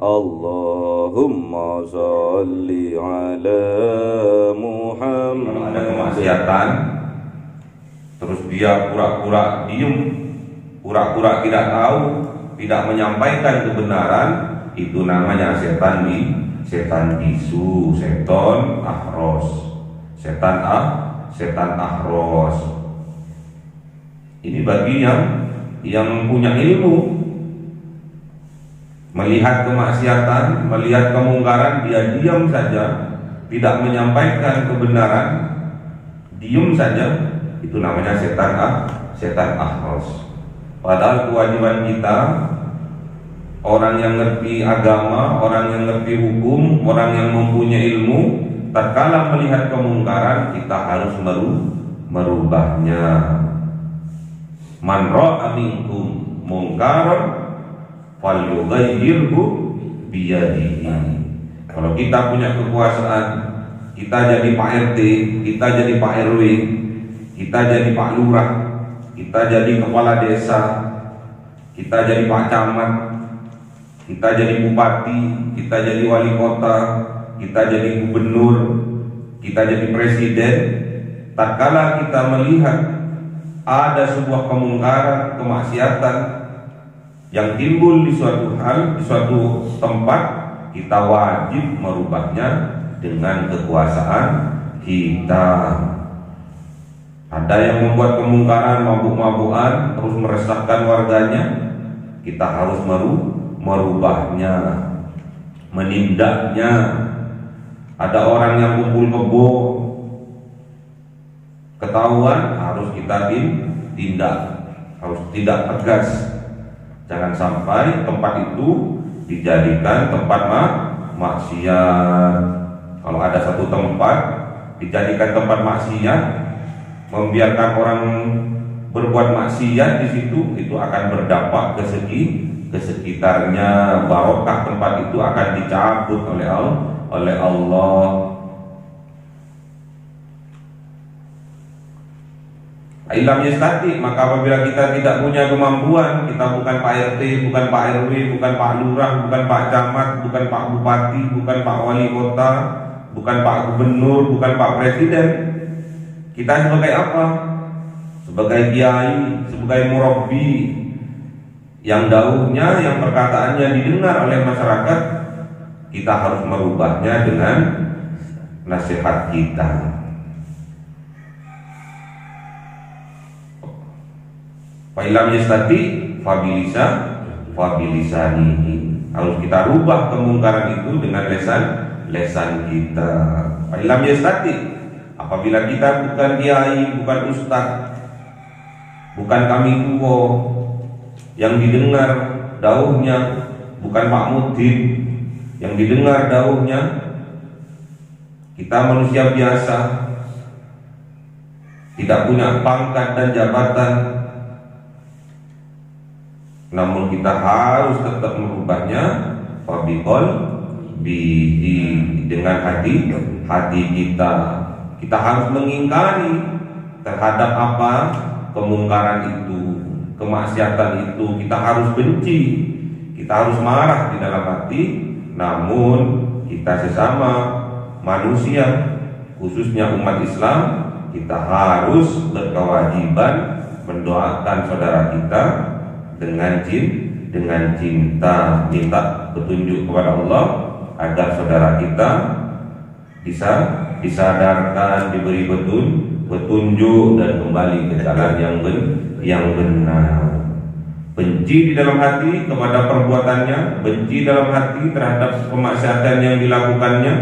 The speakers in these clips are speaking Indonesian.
Allahumma sholli ala Muhammad. Kalau ada kemaksiatan, terus dia pura-pura diem, pura-pura tidak tahu, tidak menyampaikan kebenaran, itu namanya setan bisu, setan ahros, setan ahros. Ini bagi yang punya ilmu. Melihat kemaksiatan, melihat kemungkaran, dia diam saja, tidak menyampaikan kebenaran, diam saja, itu namanya setan ahros. Padahal kewajiban kita, orang yang ngerti agama, orang yang ngerti hukum, orang yang mempunyai ilmu, tatkala melihat kemungkaran, kita harus merubahnya. Man ra'a minkum mungkaran falyughayyirhu biyadihi. Kalau kita punya kekuasaan, kita jadi Pak RT, kita jadi Pak RW, kita jadi Pak Lurah, kita jadi kepala desa, kita jadi Pak Camat, kita jadi bupati, kita jadi wali kota, kita jadi gubernur, kita jadi presiden. Tatkala kita melihat ada sebuah kemungkaran, kemaksiatan yang timbul di suatu hal, di suatu tempat, kita wajib merubahnya dengan kekuasaan kita. Ada yang membuat kemungkaran, mabuk-mabukan, terus meresahkan warganya, kita harus merubahnya, menindaknya. Ada orang yang kumpul kebo, ketahuan, harus kita tindak, harus tidak tegas. Jangan sampai tempat itu dijadikan tempat maksiat. Kalau ada satu tempat dijadikan tempat maksiat, membiarkan orang berbuat maksiat di situ, itu akan berdampak ke sekitarnya. Barokah tempat itu akan dicabut oleh Allah. Ilam yastati, maka apabila kita tidak punya kemampuan, kita bukan Pak RT, bukan Pak RW, bukan Pak Lurah, bukan Pak Camat, bukan Pak Bupati, bukan Pak Wali Kota, bukan Pak Gubernur, bukan Pak Presiden. Kita sebagai apa? Sebagai kiai, sebagai murabbi, yang dauhnya, yang perkataannya didengar oleh masyarakat. Kita harus merubahnya dengan nasihat kita. Fa'ilam yastati fabilisanihi. Harus kita rubah kemungkaran itu dengan lesan kita. Fa'ilam yastati, apabila kita bukan kiai, bukan ustaz, bukan kami tua, yang didengar dauhnya bukan Pak Mudin, yang didengar dauhnya kita manusia biasa, tidak punya pangkat dan jabatan, namun kita harus tetap merubahnya. Fabiqol bihi, dengan hati kita. Kita harus mengingkari terhadap apa kemungkaran itu, kemaksiatan itu. Kita harus benci, kita harus marah di dalam hati. Namun kita sesama manusia, khususnya umat Islam, kita harus berkewajiban mendoakan saudara kita dengan cinta, minta petunjuk kepada Allah agar saudara kita bisa disadarkan, diberi petunjuk dan kembali ke jalan yang benar. Benci di dalam hati kepada perbuatannya, benci dalam hati terhadap kemaksiatan yang dilakukannya,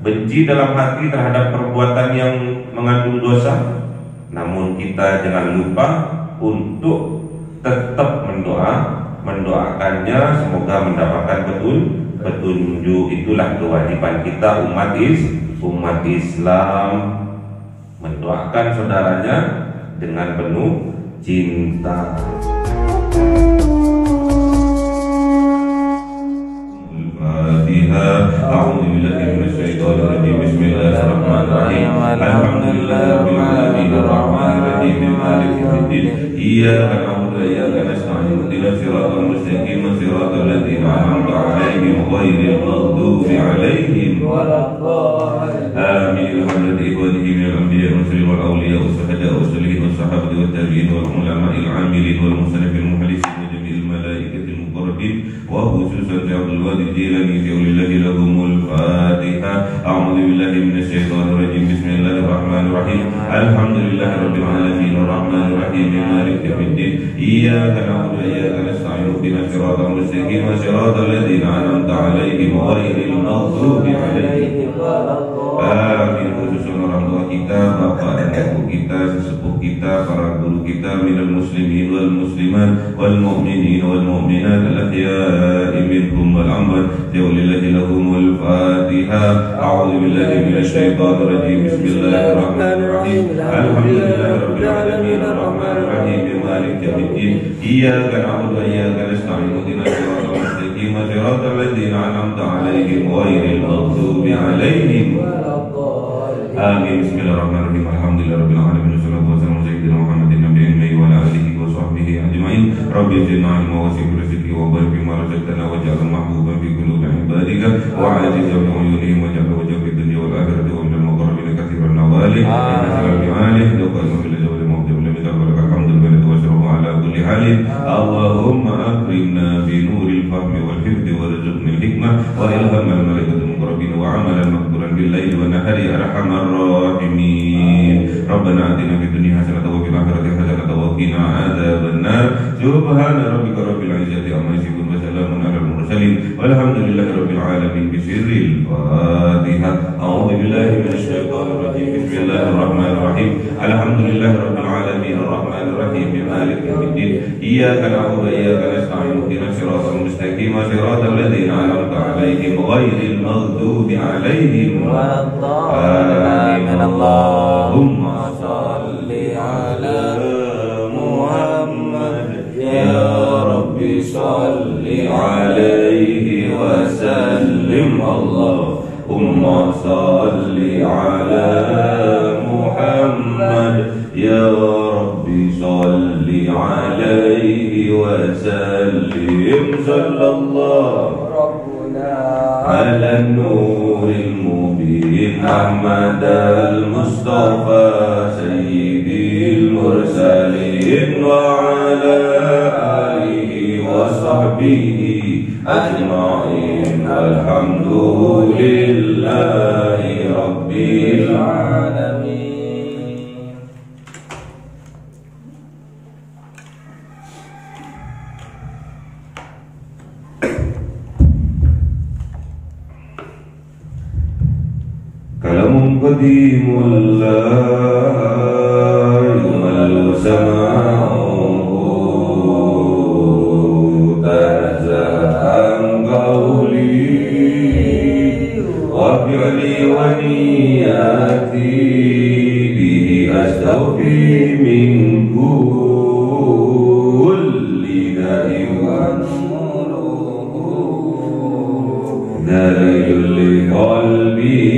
benci dalam hati terhadap perbuatan yang mengandung dosa. Namun kita jangan lupa untuk tetap mendoakannya, semoga mendapatkan petunjuk. Itulah kewajiban kita umat Islam, mendoakan saudaranya dengan penuh cinta. A'udzu billahi minasyaitonir rajim. Bismillahirrahmanirrahim. Alhamdulillahi rabbil alamin arrahmanir rahim maliki yaumiddin. Iyyaka na'budu wa iyyaka nasta'in. Ihdinas siratal mustaqim, siratal ladzina an'amta 'alaihim غير المغضوب عليهم آمين. بحضرة إخوانه من الأنبياء والمرسلين والأولياء والشهداء والصالحين والصحابة والتابعين والعلماء العاملين والمصنفين المخلصين وجميع الملائكة المقربين وخصوصا عبد الوادي الجيلاني سيولي الله لهم الفاتحة. أعوذ بالله من الشيطان الرجيم. بسم الله الرحمن الرحيم. الحمد لله رب العالمين الرحمن الرحيم مالك يوم الدين إياك نعبد وإياك نستعين اهدنا الصراط المستقيم صراط الذين أنعمت عليهم غير المغضوب عليهم. Amin. Khusus orang tua kita, bapak dan ibu kita, sesepuh kita, para guru kita, minal muslimin wal muslimat wal mu'minin wal mu'minat al-ahya'i minhum wal amwat. Lillahi lahumul Fatihah. A'udzu billahi minasy syaithanir rajim. Bismillahirrahmanirrahim. Alhamdulillahi rabbil alamin arrahmanir rahim maliki yaumiddin. Iyyaka na'budu wa iyyaka nasta'in ihdinas siratal mustaqim siratal ladzina an'amta 'alaihim ghairil maghdubi 'alaihim. Amin. Bismillahirrahmanirrahim. Alhamdulillahirabbil alamin. Wassalatu wassalamu ala sayyidina Muhammadin nabiyil ummi wa ala alihi wa sahbihi ajma'in. Rabbi zidna ilma wa wasi' rizqi wa barik bima razaqtana waj'alna mahbuban fi qulubi ibadika wa 'azizan bi 'uyunihim waj'alna wajha fid dunya wal akhirati wa minal muqarrabin katsiran nawali. Allahumma akrimna bi nuril fahmi wal hifdhi warzuqna al-hikmah wa ilhamal malaikatil muqarrabin wa 'amalan maqbulan bil laili wan nahari arhamar rahimin. Rabbana atina fid dunya hasanatan wa fil akhirati hasanatan wa qina adzabannar. Subhana rabbika rabbil izzati amma yasifun wa salamun alal mursalin walhamdulillahi rabbil alamin. Bisirril Fatihah. A'udzu billahi minasy syaithanir rajim. Bismillahirrahmanirrahim. Alhamdulillahi rabbil alamin arrahmanir rahim maliki yaumiddin. Iyyaka na'budu wa iyyaka nasta'in ihdinas siratal mustaqim siratal ladzina an'amta 'alaihim ghairil maghdubi 'alaihim waladdallin. Allahumma shalli 'ala Muhammad ya rabbi shalli 'alaihi wa sallim. Allahumma shalli 'ala Muhammad ya rabbi shalli 'alaihi wa sallim. Sallallahu rabbuna 'alan nuril mubin Ahmad al-Mustafa sayyidil mursalin wa 'ala alihi wa sahbihi ajma'in. Alhamdulillahi rabbil alamin. Kalamun qadimul la yumallu sama'uhu tanazzahan qawli wa fi'li wa niyati bihi astaghfi min kulli da'in wa numuruhu dalilul li qalbi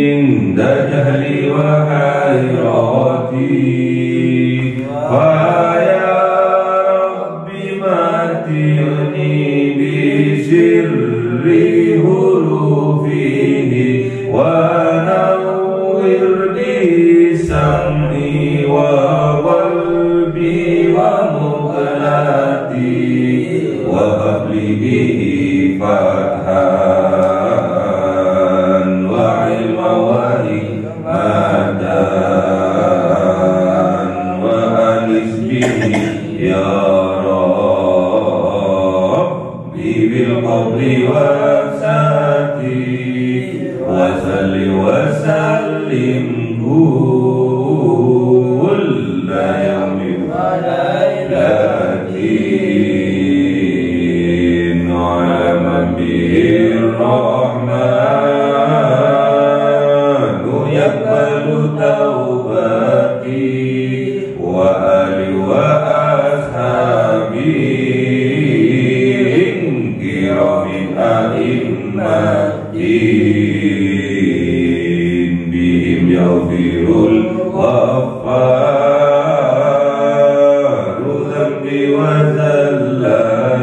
عند جهلي وحيراتي فيا ربي متعني بسر حروفه ونور بسمعي وقلبي ومقلتي وهب لي به فتحا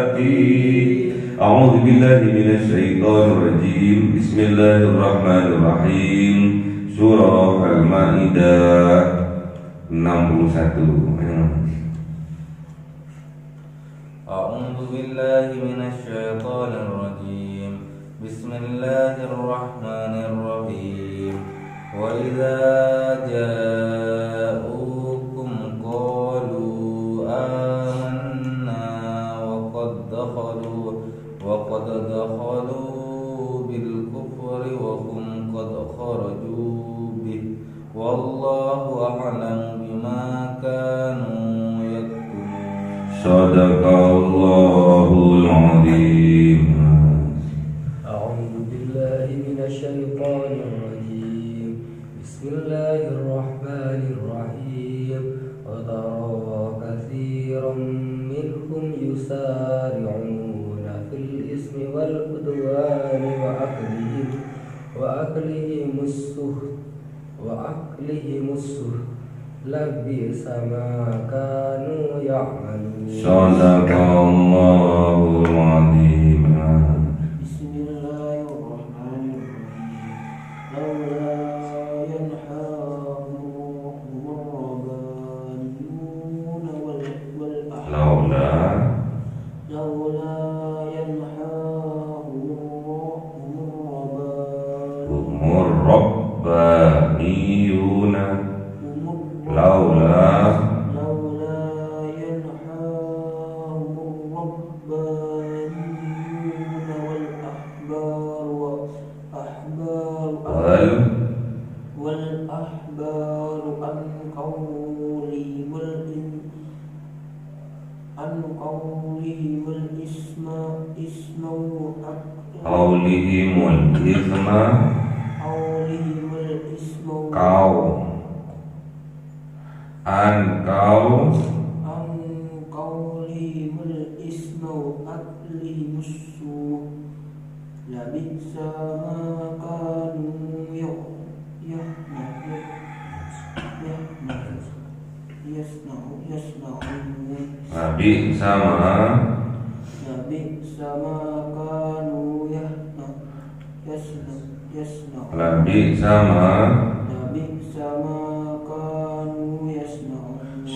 وزلاتي A'udzu billahi minasyaitonir rajim. Bismillahirrahmanirrahim. Surah Al-Maidah 61. A'udzu billahi minasyaitonir rajim. Bismillahirrahmanirrahim. Wa idza ja'ukum qalu amanna wa qad dakhalu bil kufri wa hum qad kharaju bih wallahu a'lamu bima kanu yaktumun. Sadaqallahul azim. A'udzu billahi minasyaitonir rajim. Bismillahirrahmanirrahim. Wa tara katsiran minhum yusari'una fil ismi wal udwani wa aklihim as-suht labisa ma kanu ya'malun. Sadaqallahul azim.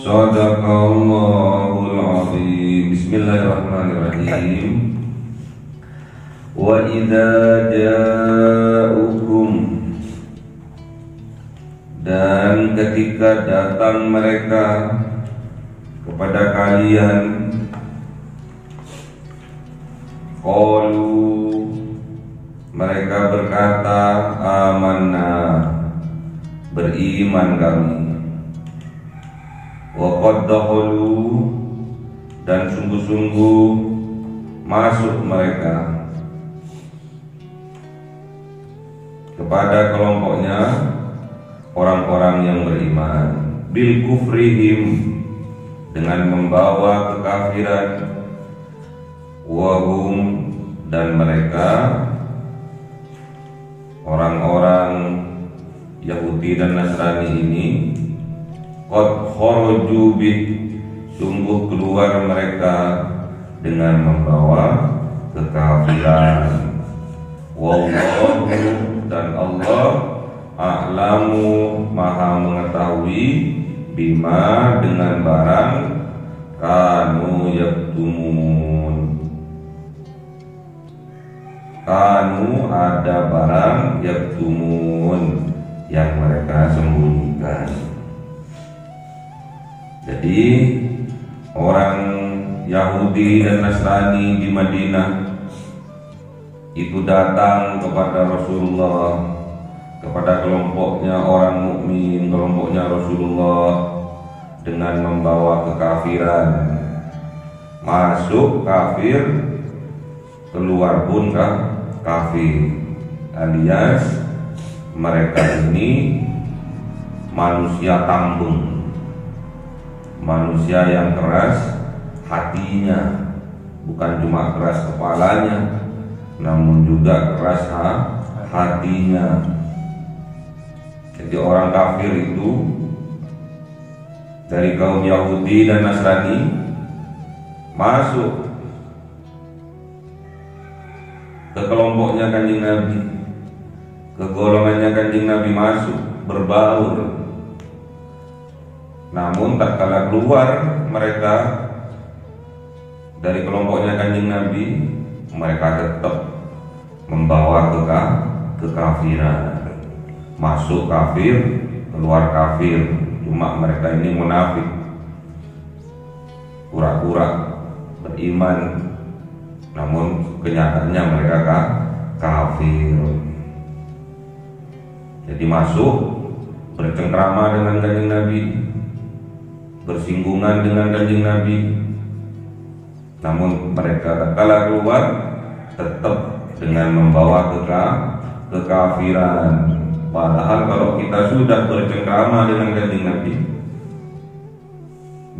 Sadaqallahul azim. Bismillahirrahmanirrahim. Wa idza ja'ukum, dan ketika datang mereka kepada kalian, qalu, mereka berkata, amanna, beriman kami, wa qad dakhalu, dan sungguh-sungguh masuk mereka kepada kelompoknya orang-orang yang beriman, bil kufrihim, dengan membawa kekafiran, wahum, dan mereka orang-orang Yahudi dan Nasrani ini qad kharaju bih, sungguh keluar mereka dengan membawa kekafiran. Wallahu, dan Allah a'lamu, maha mengetahui, bima, dengan barang, kanu yaktumun, kanu, ada barang, yaktumun, yang mereka sembunyikan. Jadi orang Yahudi dan Nasrani di Madinah itu datang kepada Rasulullah, kepada kelompoknya orang mukmin, kelompoknya Rasulullah, dengan membawa kekafiran. Masuk kafir, keluar pun kafir, alias mereka ini manusia tambung, manusia yang keras hatinya, bukan cuma keras kepalanya, namun juga keras hatinya. Jadi orang kafir itu dari kaum Yahudi dan Nasrani masuk ke kelompoknya Kanjeng Nabi, ke golongannya Kanjeng Nabi masuk, berbaur. Namun tak kala keluar mereka dari kelompoknya Kanjeng Nabi, mereka tetap membawa kekafiran. Masuk kafir, keluar kafir. Cuma mereka ini munafik, pura-pura beriman, namun kenyataannya mereka kafir. Jadi masuk bercengkrama dengan Kanjeng Nabi, bersinggungan dengan Kanjeng Nabi, namun mereka tatkala keluar tetap dengan membawa kekafiran. Padahal kalau kita sudah bercengkrama dengan Kanjeng Nabi,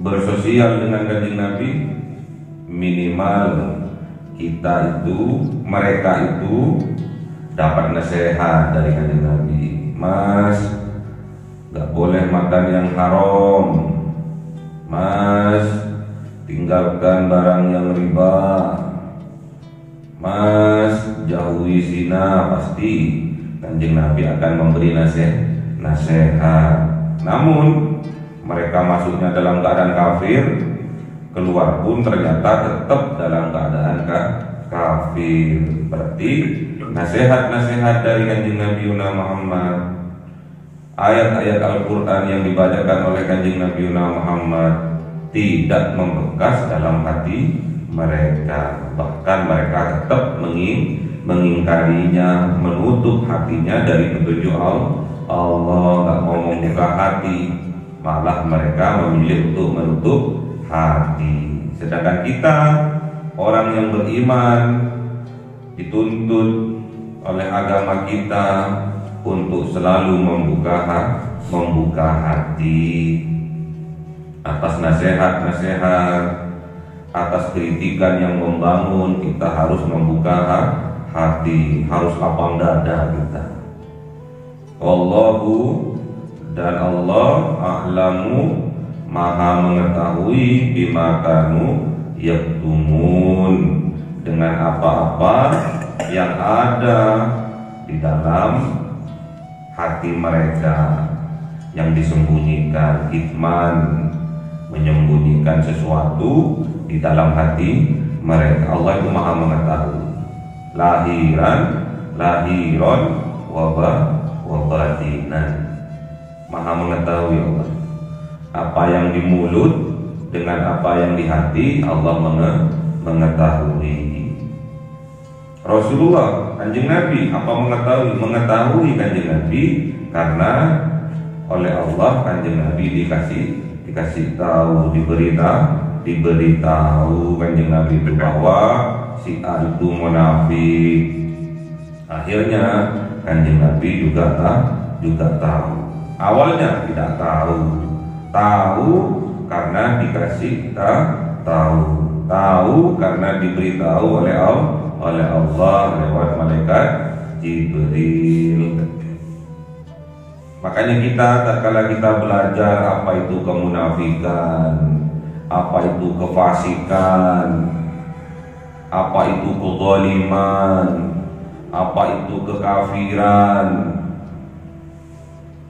bersosial dengan Kanjeng Nabi, minimal kita itu, mereka itu dapat nasihat dari Kanjeng Nabi. Mas, gak boleh makan yang haram. Mas, tinggalkan barang yang riba. Mas, jauhi zina. Pasti Kanjeng Nabi akan memberi nasihat. Namun mereka masuknya dalam keadaan kafir, keluar pun ternyata tetap dalam keadaan kafir. Berarti nasihat-nasihat dari Kanjeng Nabi Muhammad, ayat-ayat Al-Quran yang dibacakan oleh Kanjeng Nabi Muhammad tidak membekas dalam hati mereka. Bahkan mereka tetap mengingkarinya, menutup hatinya dari petunjuk Allah, gak mau membuka hati, malah mereka memilih untuk menutup hati. Sedangkan kita, orang yang beriman, dituntut oleh agama kita untuk selalu membuka hati atas nasihat-nasihat, atas kritikan yang membangun. Kita harus membuka hati, harus lapang dada kita. Wallahu, dan Allah a'lamu, maha mengetahui, bima kanu yaktumun, dengan apa-apa yang ada di dalam hati mereka, yang disembunyikan. Kitman, menyembunyikan sesuatu di dalam hati mereka. Allah itu maha mengetahui lahiron wabatinan. Maha mengetahui Allah apa yang di mulut dengan apa yang di hati. Allah mengetahui. Rasulullah, Kanjeng Nabi, apa mengetahui Kanjeng Nabi? Karena oleh Allah Kanjeng Nabi dikasih tahu, diberitahu Kanjeng Nabi itu bahwa si A itu munafik. Akhirnya Kanjeng Nabi juga tahu. Awalnya tidak tahu karena dikasih tahu karena diberitahu oleh Allah lewat malaikat Jibril. Makanya kita tatkala kita belajar apa itu kemunafikan, apa itu kefasikan, apa itu kezaliman, apa itu kekafiran,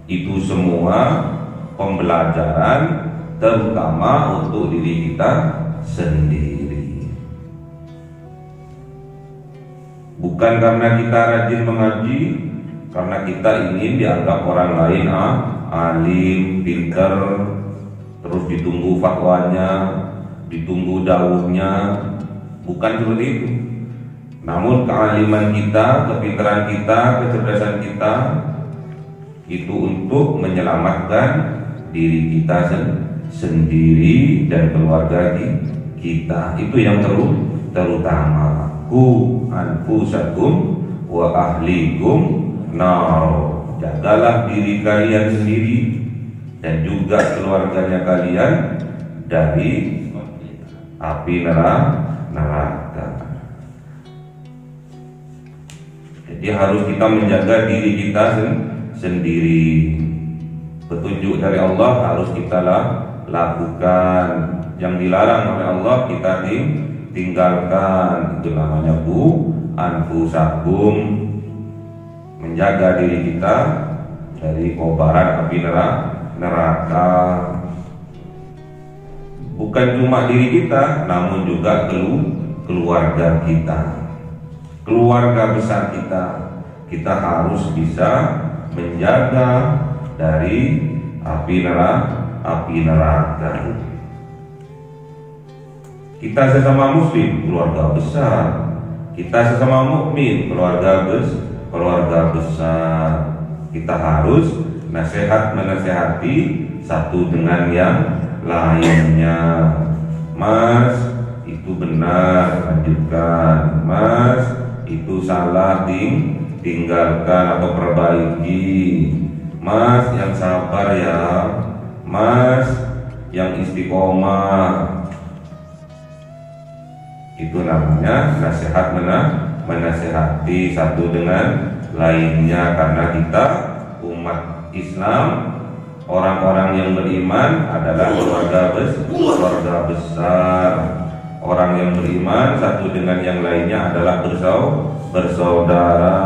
itu semua pembelajaran terutama untuk diri kita sendiri. Bukan karena kita rajin mengaji, karena kita ingin dianggap orang lain alim, pintar, terus ditunggu fatwanya, ditunggu dawuhnya. Bukan seperti itu. Namun kealiman kita, kepintaran kita, kecerdasan kita itu untuk menyelamatkan diri kita sendiri dan keluarga kita. Itu yang terutama. Ku anfusakum wa ahlikum nar. Jagalah diri kalian sendiri dan juga keluarganya kalian dari api neraka. Jadi harus kita menjaga diri kita sendiri. Petunjuk dari Allah harus kita lakukan. Yang dilarang oleh Allah kita tinggalkan. Itu namanya anfusakum, menjaga diri kita dari kobaran api neraka. Bukan cuma diri kita, namun juga keluarga kita, keluarga besar kita. Kita harus bisa menjaga dari api neraka. Kita sesama muslim, keluarga besar. Kita sesama mukmin, keluarga besar. Kita harus menasehati satu dengan yang lainnya. Mas, itu benar, lanjutkan. Mas, itu salah, tinggalkan atau perbaiki. Mas, yang sabar ya. Mas, yang istiqomah. Itu namanya nasihat menasehati satu dengan lainnya. Karena kita umat Islam, orang-orang yang beriman adalah keluarga besar. Orang yang beriman satu dengan yang lainnya adalah bersaudara.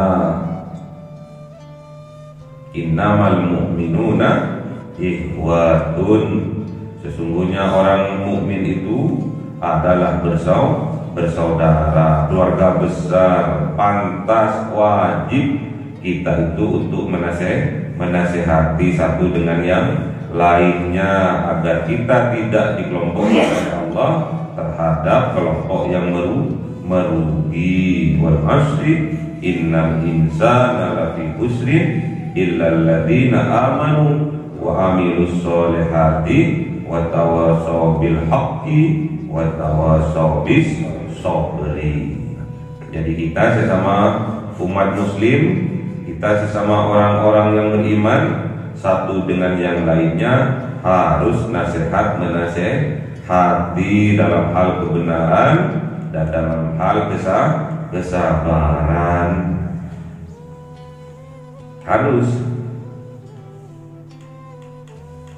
Innamal mu'minuna ikhwatun. Sesungguhnya orang mukmin itu adalah bersaudara, keluarga besar. Pantas, wajib kita itu untuk menasehati satu dengan yang lainnya, agar kita tidak dikelompokkan oleh Allah terhadap kelompok yang merugi. Wal asri innal insana lafi khusrin illal ladzina amanu wa amilus solihati wa tawasaw bil haqqi wa tawasaw bis sabri. Jadi kita sesama umat muslim, kita sesama orang-orang yang beriman, satu dengan yang lainnya harus menasehati dalam hal kebenaran dan dalam hal kesabaran. Harus,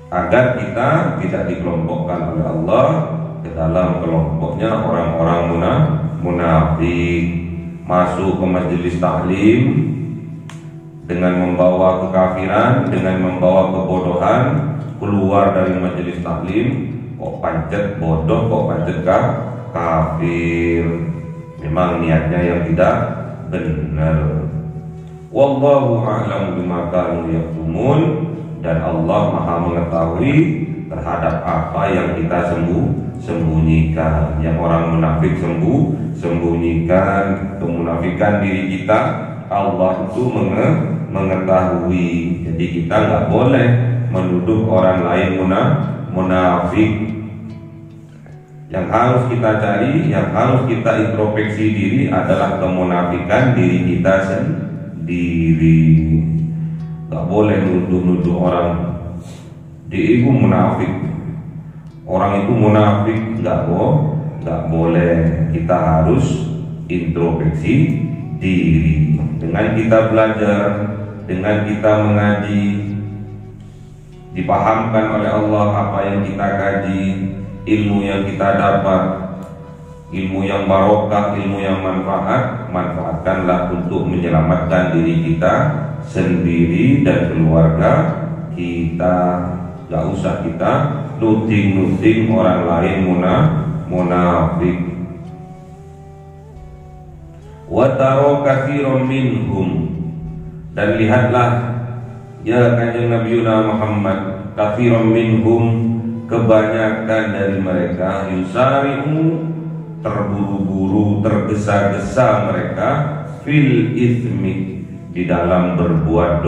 agar kita tidak dikelompokkan oleh Allah ke dalam kelompoknya orang-orang munafik. Masuk ke majelis taklim dengan membawa kekafiran, dengan membawa kebodohan, keluar dari majelis taklim kok pancet bodoh, kok pancet kafir. Memang niatnya yang tidak benar. Wallahu a'lam bima kanu yaktumun. Dan Allah Maha mengetahui terhadap apa yang kita sembunyikan. Yang orang munafik sembunyikan kemunafikan diri kita, Allah itu mengetahui. Jadi kita nggak boleh menuduh orang lain munafik. Yang harus kita cari, yang harus kita introspeksi diri adalah kemunafikan diri kita sendiri. Gak boleh nuduh-nuduh orang dia itu munafik, orang itu munafik, gak boleh. Kita harus introspeksi diri. Dengan kita belajar, dengan kita mengaji, dipahamkan oleh Allah apa yang kita kaji, ilmu yang kita dapat, ilmu yang barokah, ilmu yang manfaatkanlah untuk menyelamatkan diri kita sendiri dan keluarga kita. Gak usah kita nuting orang lain munafik. Wa taro katsiran minhum, dan lihatlah ya kanjeng Nabi Muhammad, katsiran minhum, kebanyakan dari mereka, yusari'u, terburu-buru, tergesa-gesa mereka, fil itsmi, di dalam berbuat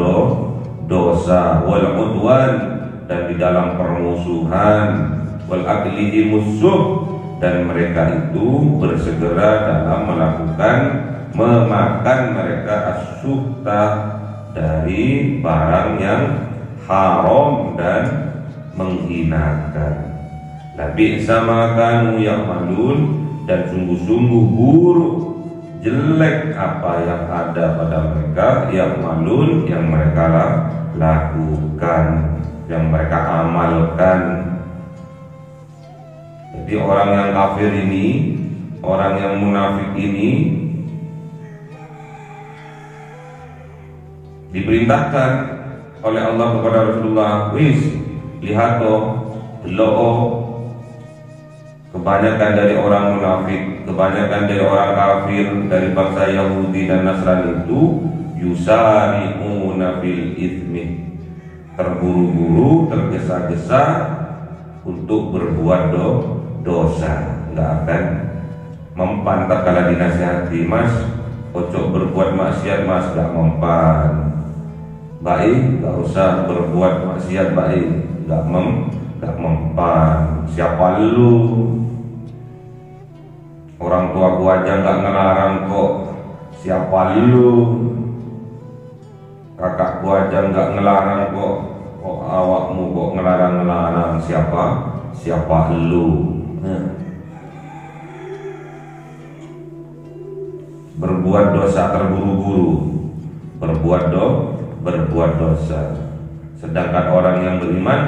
dosa, wal udwan, dan di dalam permusuhan, wal aklihi musuh, dan mereka itu bersegera dalam memakan mereka as-suhta, dari barang yang haram dan menghinakan. Nabi sama kanu yang malun, dan sungguh-sungguh buruk, jelek apa yang ada pada mereka, yang malun, yang mereka lakukan, yang mereka amalkan. Jadi orang yang kafir ini, orang yang munafik ini diperintahkan oleh Allah kepada Rasulullah, wis lihat delok kebanyakan dari orang munafik, kebanyakan dari orang kafir dari bangsa Yahudi dan Nasrani itu yusari'una fil itsmi, terburu-buru, tergesa-gesa untuk berbuat dosa. Nggak akan mempan. Tatkala dinasihati, mas ojo berbuat maksiat mas, nggak mempan. Baik, nggak usah berbuat maksiat, baik, nggak mempan. Siapa lu? Orang tua gua aja nggak ngelarang kok. Siapa lu? Kakak gua aja nggak ngelarang kok. Kok awakmu kok ngelarang? Siapa lu? Berbuat dosa terburu-buru, berbuat dosa. Sedangkan orang yang beriman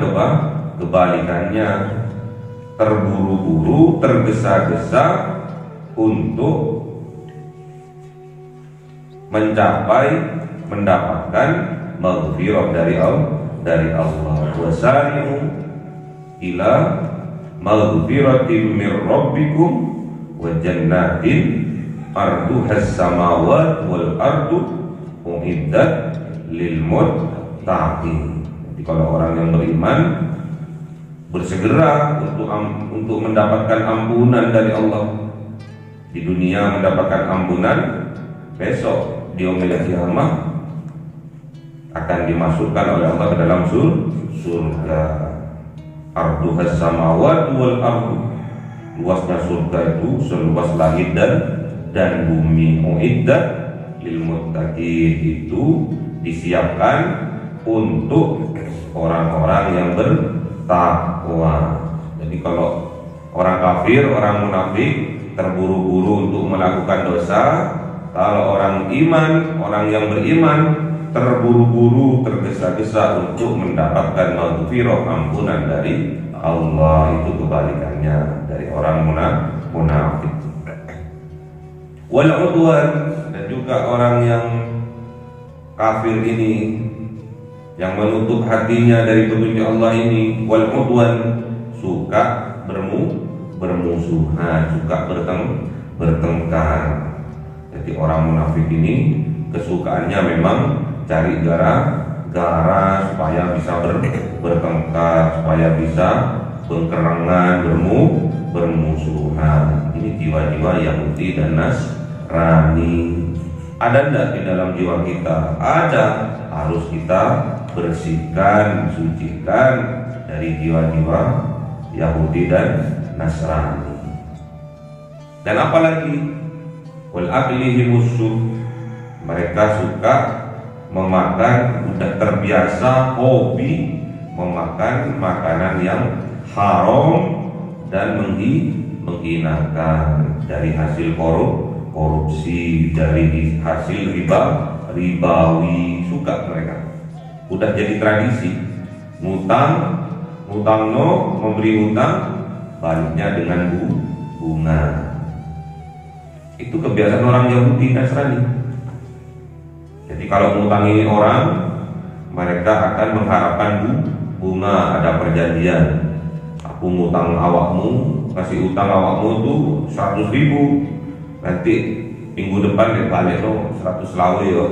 kebalikannya, terburu-buru, tergesa-gesa untuk mendapatkan maghfirah dari Allah. Wasari'u ila maghfiratin mir rabbikum wa jannatin arduhas samawat wal ardu uiddat lil muttaqin. Jadi kalau orang yang beriman bersegera untuk mendapatkan ampunan dari Allah di dunia, mendapatkan ampunan, besok di yaumil qiyamah akan dimasukkan oleh Allah ke dalam surga. Arduhas samawat wal ardu, luasnya surga itu seluas langit dan bumi. Uiddat lil muttaqin, itu disiapkan untuk orang-orang yang bertakwa. Jadi kalau orang kafir, orang munafik terburu-buru untuk melakukan dosa, kalau orang iman, orang yang beriman terburu-buru, tergesa-gesa untuk mendapatkan maghfirah, ampunan dari Allah. Itu kebalikannya dari orang munafik. Wal udwan, dan juga orang yang kafir ini, yang menutup hatinya dari petunjuk Allah ini, wal udwan, suka bermusuhan, suka bertengkar. Jadi orang munafik ini kesukaannya memang cari gara supaya bisa bertengkar, supaya bisa berkerangan, bermusuhan. Ini jiwa-jiwa Yahudi dan Nasrani. Ada enggak di dalam jiwa kita? Ada. Harus kita bersihkan, sucikan dari jiwa-jiwa Yahudi dan Nasrani. Dan apalagi wal aklihi musuh, mereka suka memakan, sudah terbiasa hobi memakan makanan yang haram dan menghinakan, dari hasil korupsi, dari hasil ribawi, suka mereka. Udah jadi tradisi, ngutang memberi hutang, baliknya dengan bunga. Itu kebiasaan orang Yahudi Nasrani. Jadi kalau ngutangi orang, mereka akan mengharapkan bunga, ada perjanjian. Aku ngutang awakmu, kasih utang awakmu itu 100.000, nanti minggu depan balik 100 lawe yo.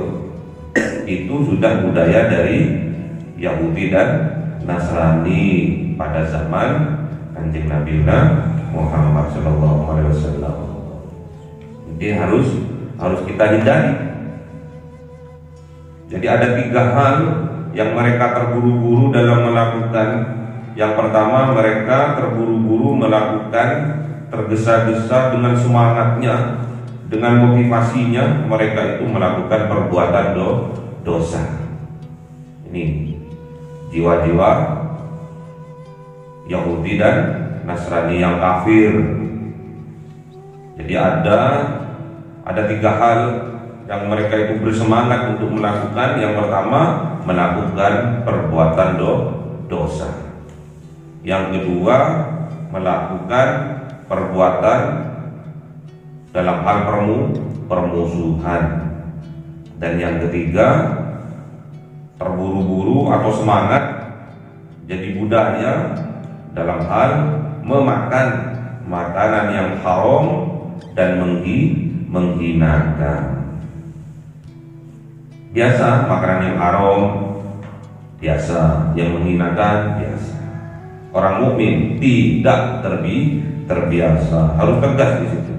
Itu sudah budaya dari Yahudi dan Nasrani pada zaman Kanjeng Nabi Muhammad SAW. Jadi harus kita hindari. Jadi ada 3 hal yang mereka terburu-buru dalam melakukan. Yang pertama, mereka terburu-buru melakukan, tergesa-gesa dengan semangatnya, dengan motivasinya, mereka itu melakukan perbuatan dosa. Ini jiwa-jiwa Yahudi dan Nasrani yang kafir. Jadi ada 3 hal yang mereka itu bersemangat untuk melakukan. Yang pertama, melakukan perbuatan dosa. Yang kedua, melakukan perbuatan dalam hal permusuhan. Dan yang ketiga, terburu-buru atau semangat jadi budaya dalam hal memakan makanan yang haram dan menghinakan. Biasa makanan yang haram, biasa yang menghinakan, biasa. Orang mukmin tidak terbiasa, harus tegas di situ.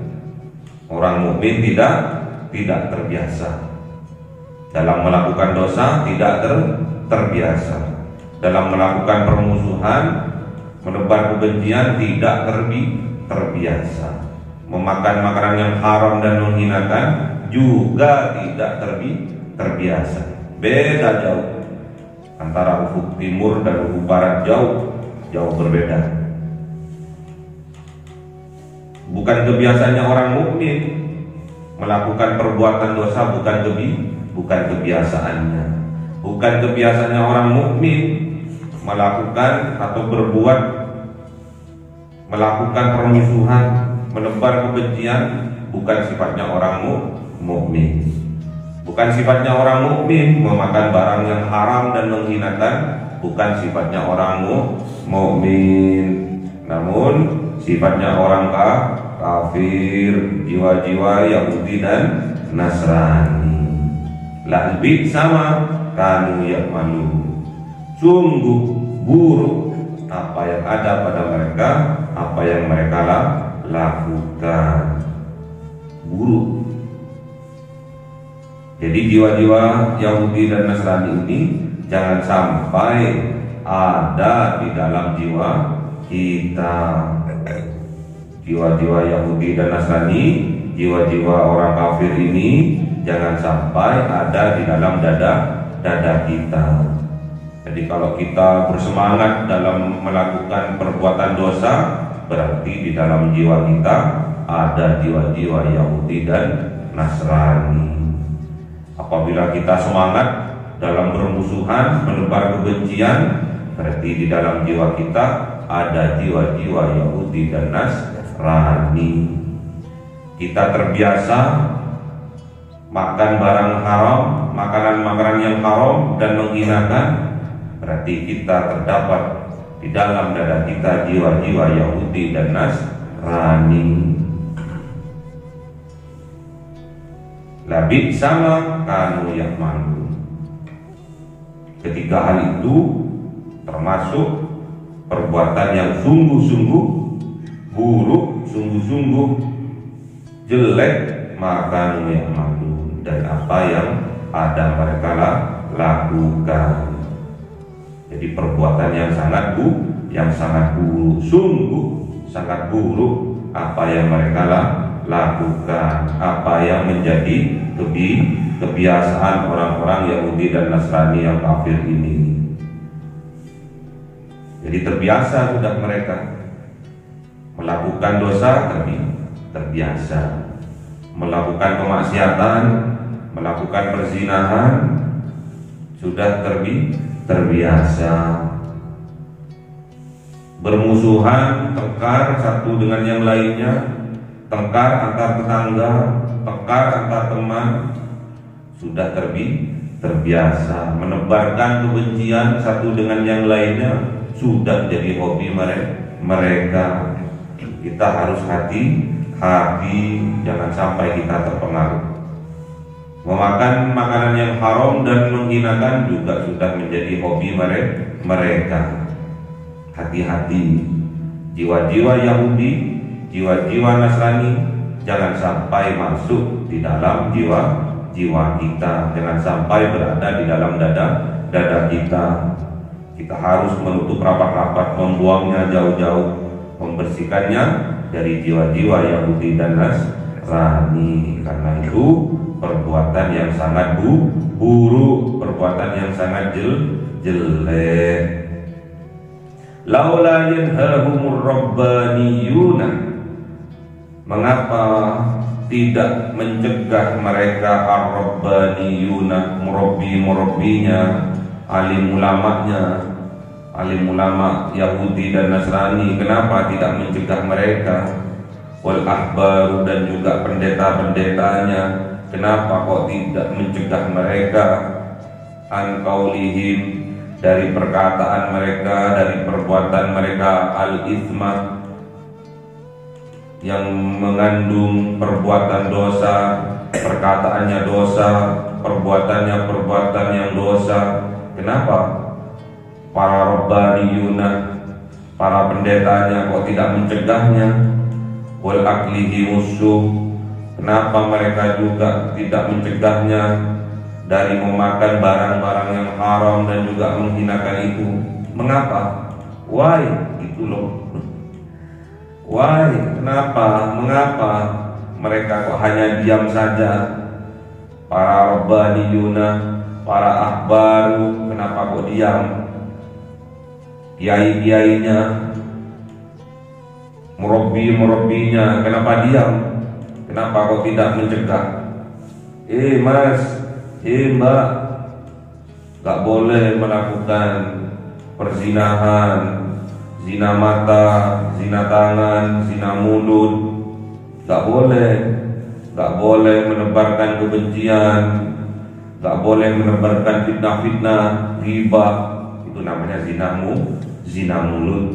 Orang mukmin tidak terbiasa dalam melakukan dosa, tidak terbiasa dalam melakukan permusuhan, menebar kebencian, tidak terbiasa. Memakan makanan yang haram dan menghinakan juga tidak terbiasa. Beda jauh antara ufuk timur dan ufuk barat, jauh berbeda. Bukan kebiasaannya orang mukmin melakukan perbuatan dosa, bukan kebiasaannya. Bukan kebiasaannya orang mukmin melakukan atau melakukan permusuhan, menebar kebencian, bukan sifatnya orang mukmin. Bukan sifatnya orang mukmin memakan barang yang haram dan menghinakan, bukan sifatnya orang mukmin. Namun sifatnya orang kafir, jiwa-jiwa Yahudi dan Nasrani. Lahbi sama kanu ya'malu. Sungguh buruk apa yang ada pada mereka, apa yang mereka lakukan. Buruk. Jadi jiwa-jiwa Yahudi dan Nasrani ini jangan sampai ada di dalam jiwa kita. Jiwa-jiwa Yahudi dan Nasrani, jiwa-jiwa orang kafir ini jangan sampai ada di dalam dada kita. Jadi kalau kita bersemangat dalam melakukan perbuatan dosa, berarti di dalam jiwa kita ada jiwa-jiwa Yahudi dan Nasrani. Apabila kita semangat dalam bermusuhan, menebar kebencian, berarti di dalam jiwa kita ada jiwa-jiwa Yahudi dan Nasrani. Kita terbiasa makan barang haram, makanan-makanan yang haram dan menghinakan, berarti kita terdapat di dalam dada kita jiwa-jiwa Yahudi dan Nasrani. Labib sama kanu ya'malu. Ketiga hal itu termasuk perbuatan yang sungguh-sungguh buruk, sungguh-sungguh jelek, maka ya'malu, dan apa yang ada mereka lakukan. Jadi perbuatan yang sangat buruk, sungguh sangat buruk apa yang mereka lakukan, apa yang menjadi kebiasaan orang-orang Yahudi dan Nasrani yang kafir ini. Jadi terbiasa sudah mereka melakukan dosa, terbiasa melakukan kemaksiatan, melakukan perzinahan, sudah terbiasa bermusuhan, tengkar satu dengan yang lainnya, tengkar antar tetangga, tengkar antar teman, sudah terbiasa menebarkan kebencian satu dengan yang lainnya, sudah jadi hobi mereka. Kita harus hati-hati, jangan sampai kita terpengaruh. Memakan makanan yang haram dan menghinakan juga sudah menjadi hobi mereka. Hati-hati, jiwa-jiwa Yahudi, jiwa-jiwa Nasrani jangan sampai masuk di dalam jiwa kita, jangan sampai berada di dalam dada kita. Kita harus menutup rapat-rapat, membuangnya jauh-jauh, membersihkannya dari jiwa-jiwa Yahudi dan Nasrani. Karena itu perbuatan yang sangat buruk, perbuatan yang sangat jelek. Laula yanhahumur rabbaniyuna, mengapa tidak mencegah mereka ar-rabbaniyuna, murabbi-murabbinya, alim ulamanya, alim ulama Yahudi dan Nasrani, kenapa tidak mencegah mereka? wal ahbaru dan juga pendeta-pendetanya, kenapa kok tidak mencegah mereka an qaulihim dari perkataan mereka, dari perbuatan mereka al-ithma yang mengandung perbuatan dosa, perkataannya dosa, perbuatannya perbuatan yang dosa. Kenapa para rabbaniyuna, para pendetanya kok tidak mencegahnya? Wal aklihi musuh, kenapa mereka juga tidak mencegahnya dari memakan barang-barang yang haram dan juga menghinakan itu? Mengapa? Why? Itu loh. Why? Kenapa? Mengapa mereka kok hanya diam saja? Para rabbaniyuna, para ahbaru, kenapa kok diam? Kiai-kiainya, murabbi-murabbinya, kenapa diam? Kenapa kok tidak mencegah? Mas, mbak, gak boleh melakukan perzinahan, zina mata, zina tangan, zina mulut. Gak boleh menebarkan kebencian, gak boleh menebarkan fitnah-fitnah, ghibah. Itu namanya zina mulut.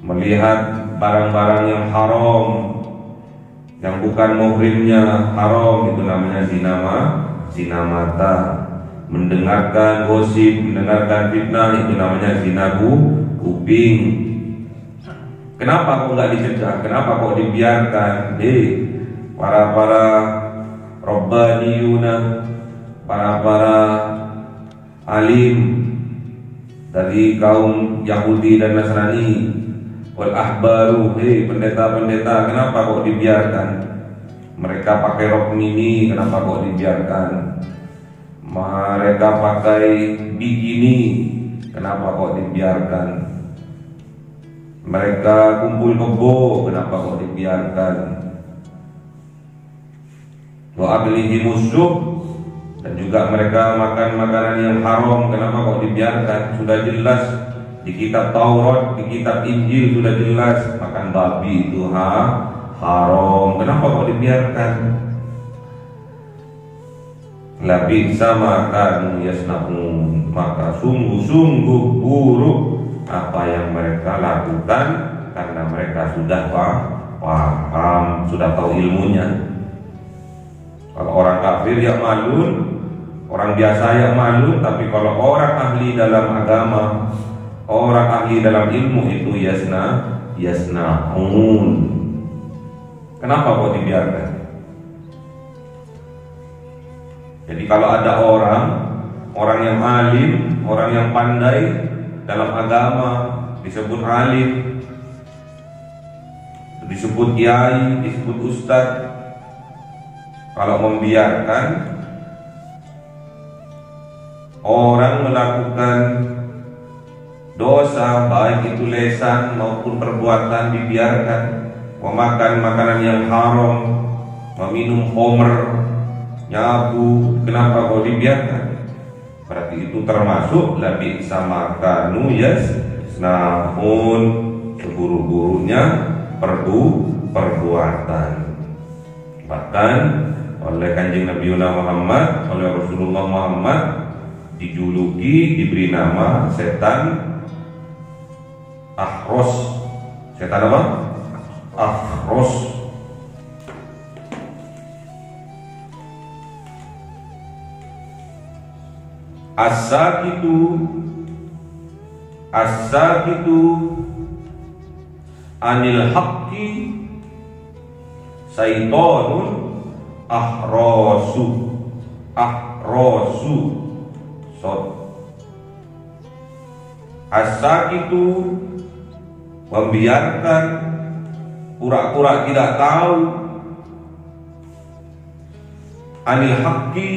Melihat barang-barang yang haram, yang bukan muhrimnya haram, itu namanya zina mata. Mendengarkan gosip, mendengarkan fitnah, itu namanya zina kuping. Kenapa kok nggak dicegah? Kenapa kok dibiarkan? Para rabbaniyuna, para alim dari kaum Yahudi dan Nasrani, wal ahbaru, pendeta-pendeta, kenapa kok dibiarkan? Mereka pakai rok mini, kenapa kok dibiarkan? Mereka pakai bikini, kenapa kok dibiarkan? Mereka kumpul kebo, kenapa kok dibiarkan? Wa aklihi musuh, dan juga mereka makan makanan yang haram, kenapa kok dibiarkan? Sudah jelas di kitab Taurat, di kitab Injil sudah jelas makan babi itu haram, kenapa kok dibiarkan? Labi sama kanu yasnaun, maka sungguh-sungguh buruk apa yang mereka lakukan, karena mereka sudah paham, sudah tahu ilmunya. Kalau orang kafir ya malun, orang biasa ya malun, tapi kalau orang ahli dalam agama, orang ahli dalam ilmu itu yasnaun. Kenapa kok dibiarkan? Jadi kalau ada orang yang alim, orang yang pandai dalam agama, disebut alim, disebut kiai, disebut ustadz, kalau membiarkan orang melakukan dosa, baik itu lisan maupun perbuatan, dibiarkan memakan makanan yang haram, meminum khamr, nyabu, kenapa kok dibiarkan? Berarti itu termasuk labi sama kanu yasnaun, seburu-burunya perbuatan. Bahkan oleh kanjeng Nabi Muhammad, oleh Rasulullah Muhammad dijuluki, diberi nama setan Ahros. Setan apa? Ahros. As-sakitu anil haqqi syaitonun ahrosu sot. As-sakitu, membiarkan, pura-pura tidak tahu, anil haqqi,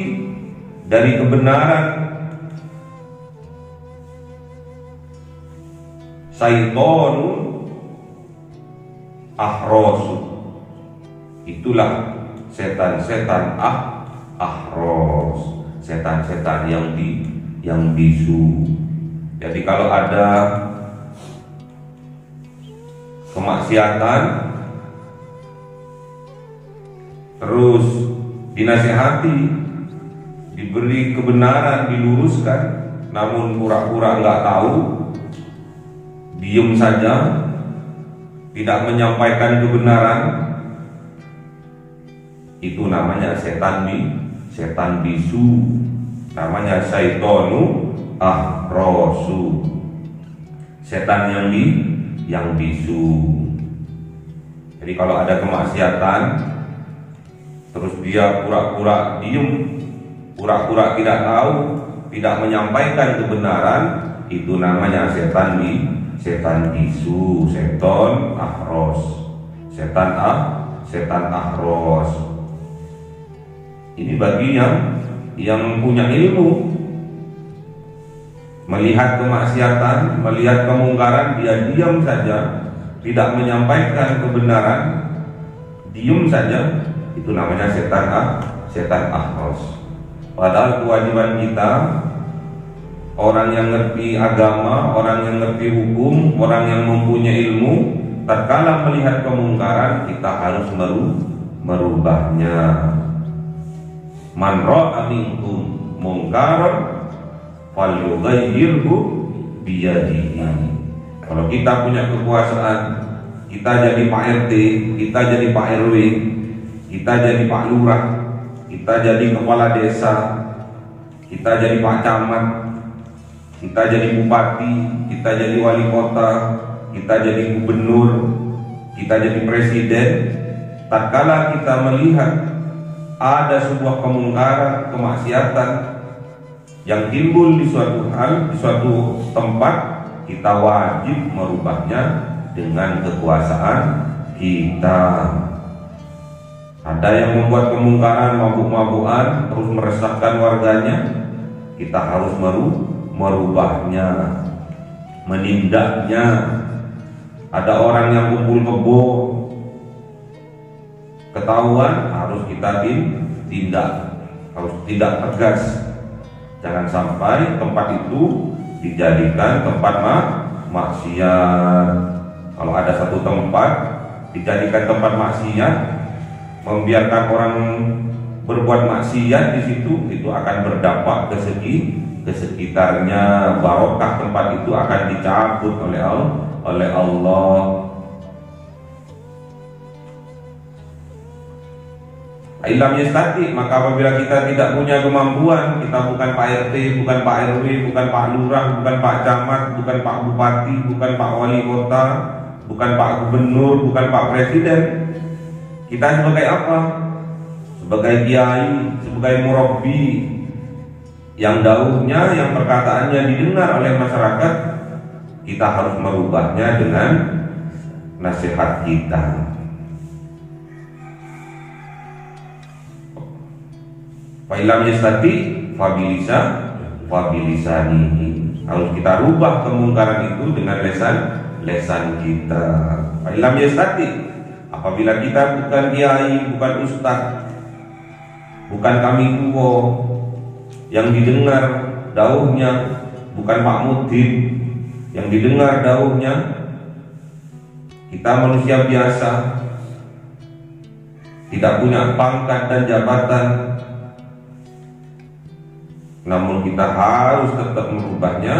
dari kebenaran, syaitonun ahrosu, itulah setan-setan ahros, setan-setan yang bisu. Jadi kalau ada kemaksiatan, terus dinasihati, diberi kebenaran, diluruskan, namun pura-pura nggak tahu, diem saja, tidak menyampaikan kebenaran, itu namanya setan bisu, namanya syaitonu ahrosu, setan yang bisu. Jadi kalau ada kemaksiatan, terus dia pura-pura diem, pura-pura tidak tahu, tidak menyampaikan kebenaran, itu namanya setan bisu, setan ahros, setan ahros. Ini bagi yang punya ilmu, melihat kemaksiatan, melihat kemungkaran, dia diam saja, tidak menyampaikan kebenaran, diam saja, itu namanya setan ahros. Padahal kewajiban kita, orang yang ngerti agama, orang yang ngerti hukum, orang yang mempunyai ilmu, tatkala melihat kemungkaran, kita harus merubahnya. Man ra'a minkum mungkaran falyughayyirhu biyadihi. Kalau kita punya kekuasaan, kita jadi Pak RT, kita jadi Pak RW, kita jadi Pak Lurah, kita jadi kepala desa, kita jadi Pak Camat, kita jadi bupati, kita jadi wali kota, kita jadi gubernur, kita jadi presiden. Tatkala kita melihat ada sebuah kemungkaran, kemaksiatan yang timbul di suatu hal, di suatu tempat, kita wajib merubahnya dengan kekuasaan kita. Ada yang membuat kemungkaran, mabuk-mabukan, terus meresahkan warganya, kita harus merubahnya, menindaknya. Ada orang yang kumpul kebo, ketahuan, harus kita tindak, harus tidak tegas. Jangan sampai tempat itu dijadikan tempat maksiat. Kalau ada satu tempat dijadikan tempat maksiat, membiarkan orang berbuat maksiat di situ, itu akan berdampak ke sekitarnya. Barokah tempat itu akan dicabut oleh Allah. Ilam yastati, maka apabila kita tidak punya kemampuan, kita bukan Pak RT, bukan Pak RW, bukan Pak Lurah, bukan Pak Camat, bukan Pak Bupati, bukan Pak Wali Kota, bukan Pak Gubernur, bukan Pak Presiden. Kita sebagai apa? Sebagai kiai, sebagai murabbi, yang dauhnya, yang perkataannya didengar oleh masyarakat, kita harus merubahnya dengan nasihat kita. Fa'ilam yastati fabilisanihi. Harus kita rubah kemungkaran itu dengan lesan kita. Fa'ilam yastati, apabila kita bukan kiai, bukan ustaz, bukan kami tua, yang didengar dauhnya bukan Pak Mudin, yang didengar dauhnya kita manusia biasa, tidak punya pangkat dan jabatan, namun kita harus tetap merubahnya.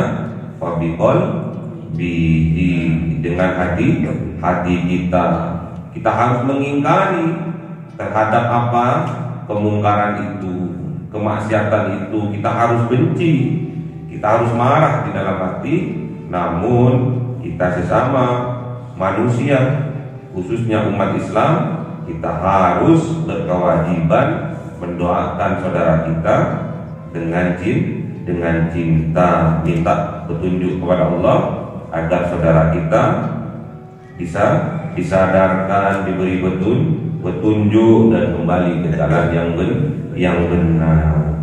Fabihol bihi, dengan hati kita. Kita harus mengingkari terhadap apa kemungkaran itu, kemaksiatan itu. Kita harus benci, kita harus marah di dalam hati. Namun kita sesama manusia, khususnya umat Islam, kita harus berkewajiban mendoakan saudara kita dengan cinta, minta petunjuk kepada Allah agar saudara kita bisa disadarkan, diberi petunjuk dan kembali ke jalan yang benar.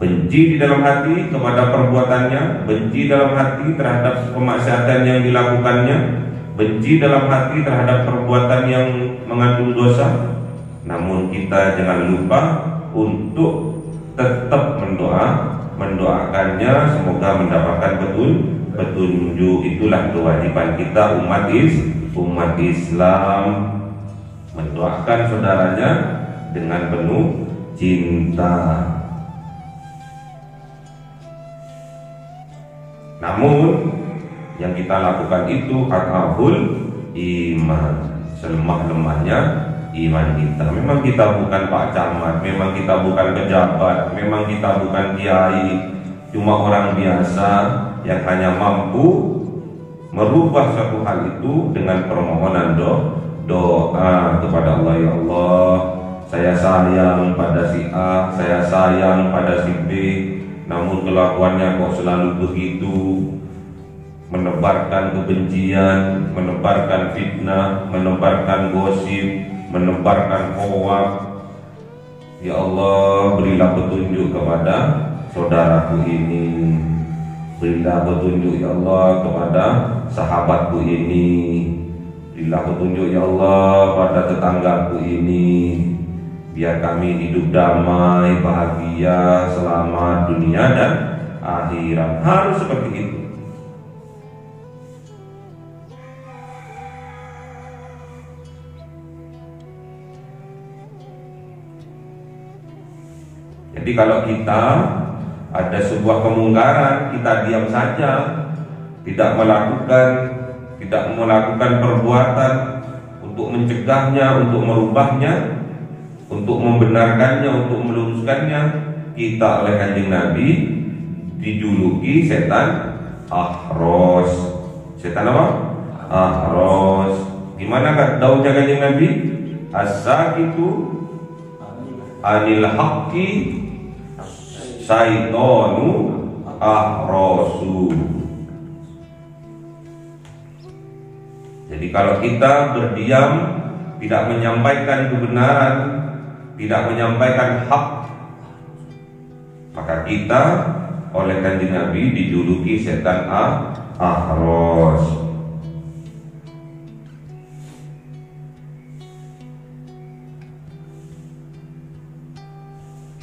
Benci di dalam hati kepada perbuatannya, benci dalam hati terhadap kemaksiatan yang dilakukannya, benci dalam hati terhadap perbuatan yang mengandung dosa. Namun kita jangan lupa untuk tetap mendoakannya, semoga mendapatkan petunjuk. Itulah kewajiban kita umat Islam, mendoakan saudaranya dengan penuh cinta. Namun yang kita lakukan itu adhaful iman, selemah-lemahnya iman kita. Memang kita bukan Pak Camat, memang kita bukan pejabat, memang kita bukan kiai, cuma orang biasa yang hanya mampu merubah suatu hal itu dengan permohonan doa kepada Allah. Ya Allah, saya sayang pada si A, saya sayang pada si B, namun kelakuannya kok selalu begitu, menebarkan kebencian, menebarkan fitnah, menebarkan gosip, menebarkan hoak. Ya Allah, berilah petunjuk kepada saudaraku ini, berilah petunjuk ya Allah kepada sahabatku ini, berilah petunjuk ya Allah pada tetanggaku ini, biar kami hidup damai, bahagia, selamat dunia dan akhirat. Harus seperti itu. Jadi kalau kita ada sebuah kemungkaran, kita diam saja, tidak melakukan perbuatan untuk mencegahnya, untuk merubahnya, untuk membenarkannya, untuk meluruskannya, kita oleh Kanjeng Nabi dijuluki setan ahros. Setan apa? Ahros. Gimana kan daunnya Kanjeng Nabi? As-sakitu anil haqqi syaitonu ahrosu. Jadi kalau kita berdiam, tidak menyampaikan kebenaran, tidak menyampaikan hak, maka kita oleh Kanjeng Nabi dijuluki setan ahros.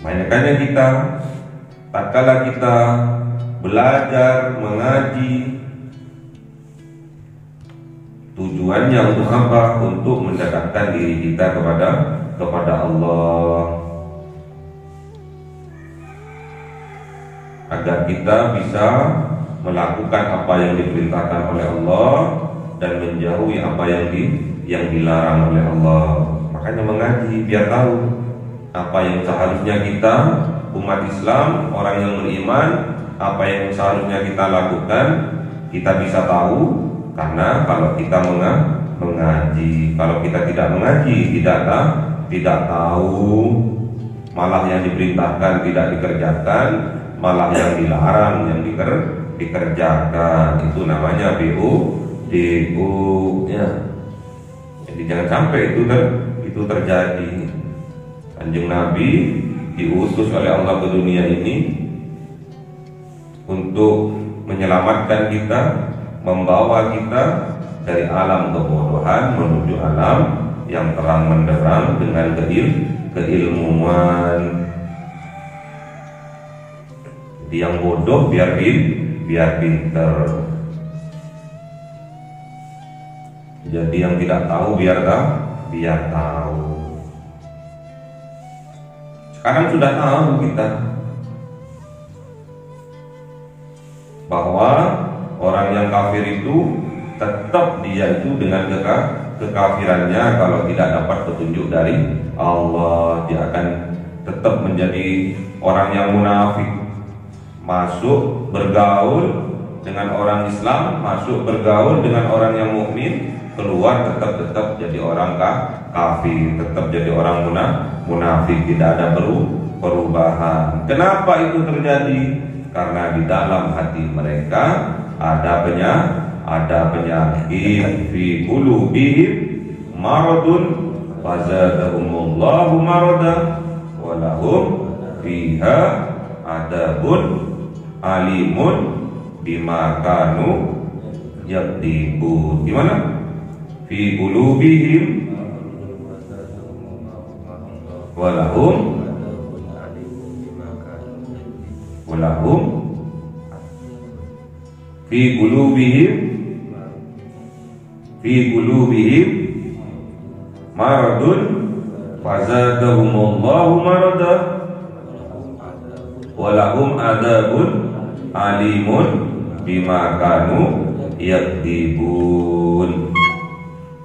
Makanya kita tatkala kita belajar mengaji, tujuannya untuk apa? Untuk mendekatkan diri kita kepada Allah, agar kita bisa melakukan apa yang diperintahkan oleh Allah dan menjauhi apa yang dilarang oleh Allah. Makanya mengaji biar tahu apa yang seharusnya kita umat Islam, orang yang beriman, apa yang seharusnya kita lakukan, kita bisa tahu. Karena kalau kita mengaji, kalau kita tidak mengaji, tidak tahu, malah yang diperintahkan tidak dikerjakan, malah yang dilarang yang dikerjakan, itu namanya BU ya. Jadi jangan sampai itu terjadi. Kanjeng Nabi diutus oleh Allah ke dunia ini untuk menyelamatkan kita, membawa kita dari alam kebodohan menuju alam yang terang menderang dengan keilmuan. Jadi yang bodoh biar pinter. Jadi yang tidak tahu biar tahu. Sekarang sudah tahu kita bahwa orang yang kafir itu tetap dia itu dengan kekafirannya, kalau tidak dapat petunjuk dari Allah, dia akan tetap menjadi orang yang munafik. Masuk bergaul dengan orang Islam, masuk bergaul dengan orang yang mukmin, keluar tetap jadi orang kafir, tetap jadi orang munafik, tidak ada perubahan. Kenapa itu terjadi? Karena di dalam hati mereka ada penyakit, fi qulubihim maradun fazadahumullahu marada wa lahum fiha adabun alimun bima kanu yakdibun. Gimana? Fi qulubihim walahum fi qulubihim maradun fazadahumullahu marada walahum adzabun alimun bima kanu yakdibun.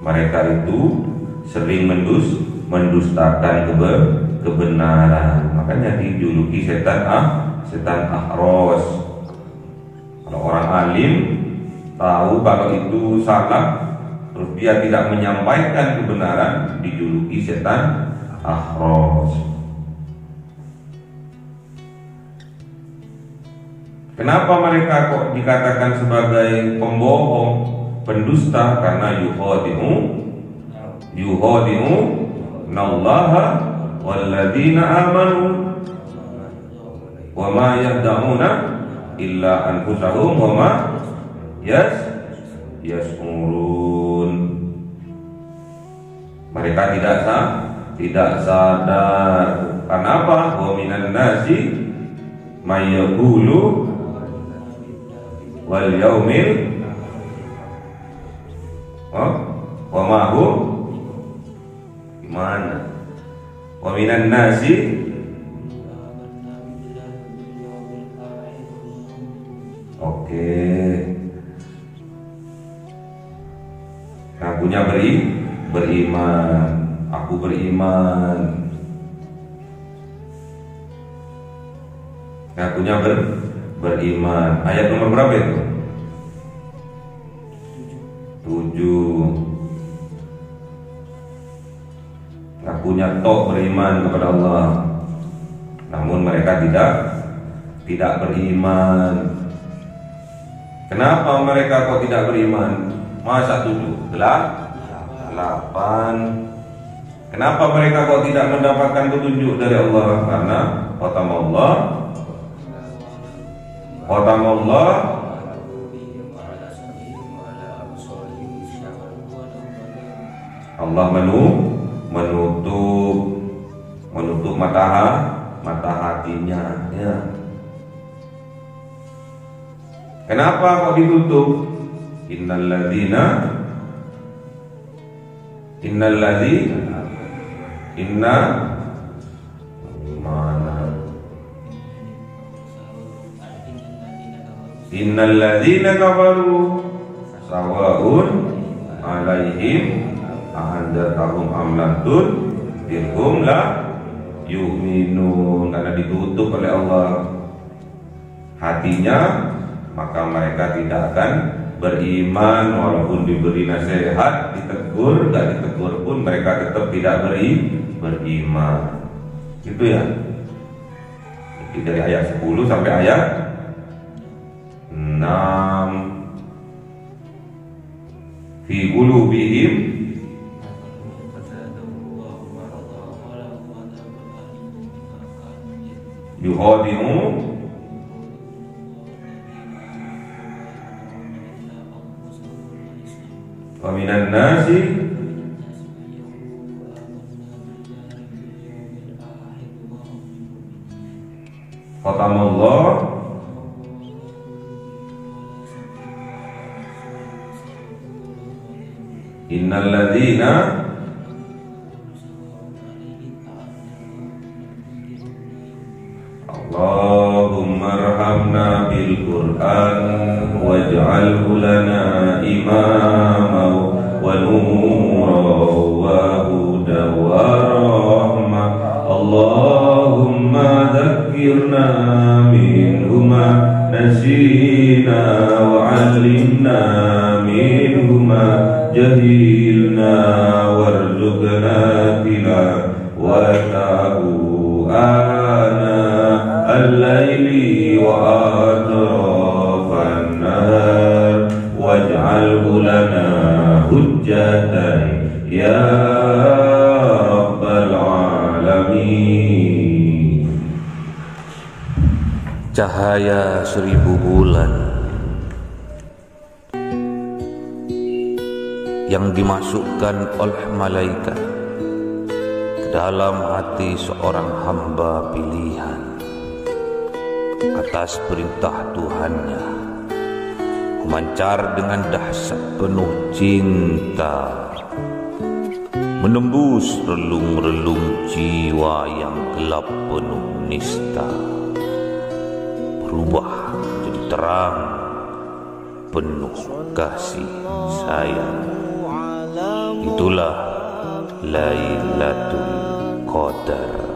Mereka itu sering mendustakan kebenaran, makanya dijuluki setan ahros. Kalau orang alim tahu kalau itu salah, terus dia tidak menyampaikan kebenaran, dijuluki setan ahros. Kenapa mereka kok dikatakan sebagai pembohong, pendusta? Karena yuhadi'u nallaha walladzina amanu wa ma yahda'una illa anfusahum wa ma yas'urun. Mereka tidak sadar. Kenapa? Wa minan nasi may yaqulu wal yaumil wa ma hum gimana? Wa minan nasi Ngakunya beriman, aku beriman. Ngakunya beriman. Ayat nomor berapa itu? 7. Ngakunya tok beriman kepada Allah, namun mereka tidak beriman. Kenapa mereka kok tidak beriman? Masa 7? 8. Kenapa mereka kok tidak mendapatkan petunjuk dari Allah? Karena Qatamullah Allah menutup mata hatinya, ya. Kenapa kok ditutup? Innalladzina kafaru sawa'un alaihim a'anzartahum am lam tunzirhum la yu'minun. Karena ditutup oleh Allah hatinya, maka mereka tidak akan beriman. Walaupun diberi nasihat, ditegur, gak ditegur pun mereka tetap tidak beriman. Gitu ya. Jadi dari ayat 10 sampai ayat 6. Fi qulubihim yuhadi'u wa minan nasi Qatamullah innalladzina Allahumma arhamna bil Qur'an waj'alhu lana imama wa nuran wa hudan wa rahmah. Allahumma dhakkirna minhu ma nasina wa 'allimna minhu ma jahilna warzuqna tilawatahu ana al-laili wa atrafan nahar waj'alhu lana hujjatan ya rabbal alamin. Cahaya 1000 bulan yang dimasukkan oleh malaikat ke dalam hati seorang hamba pilihan atas perintah Tuhannya, memancar dengan dahsyat penuh cinta. menembus relung-relung jiwa yang gelap penuh nista, berubah menjadi terang penuh kasih sayang. Itulah Lailatul Qadar.